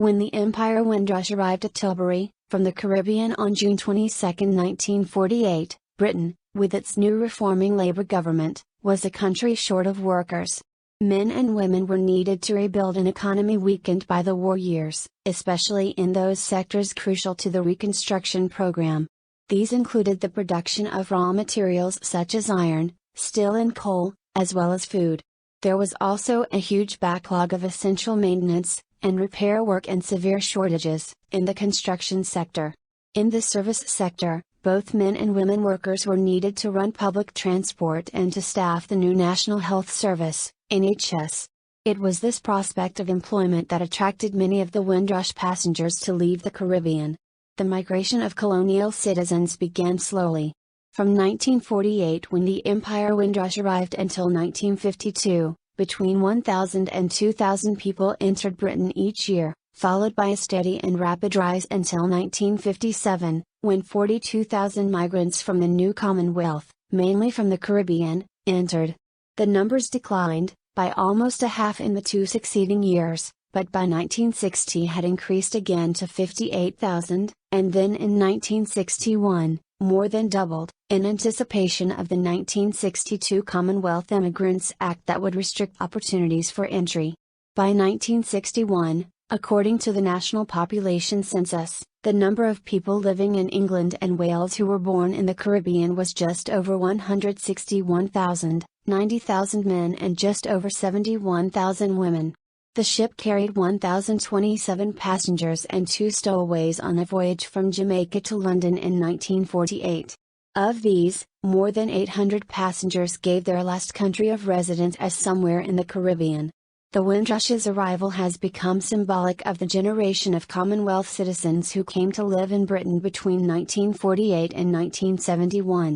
When the Empire Windrush arrived at Tilbury, from the Caribbean on June 22, 1948, Britain, with its new reforming Labour government, was a country short of workers. Men and women were needed to rebuild an economy weakened by the war years, especially in those sectors crucial to the Reconstruction program. These included the production of raw materials such as iron, steel and coal, as well as food. There was also a huge backlog of essential maintenance, and repair work and severe shortages, in the construction sector. In the service sector, both men and women workers were needed to run public transport and to staff the new National Health Service, NHS. It was this prospect of employment that attracted many of the Windrush passengers to leave the Caribbean. The migration of colonial citizens began slowly. From 1948, when the Empire Windrush arrived, until 1952, between 1,000 and 2,000 people entered Britain each year, followed by a steady and rapid rise until 1957, when 42,000 migrants from the new Commonwealth, mainly from the Caribbean, entered. The numbers declined, by almost a half in the two succeeding years, but by 1960 had increased again to 58,000, and then in 1961, more than doubled, in anticipation of the 1962 Commonwealth Immigrants Act that would restrict opportunities for entry. By 1961, according to the National Population Census, the number of people living in England and Wales who were born in the Caribbean was just over 161,000, 90,000 men and just over 71,000 women. The ship carried 1,027 passengers and 2 stowaways on a voyage from Jamaica to London in 1948. Of these, more than 800 passengers gave their last country of residence as somewhere in the Caribbean. The Windrush's arrival has become symbolic of the generation of Commonwealth citizens who came to live in Britain between 1948 and 1971.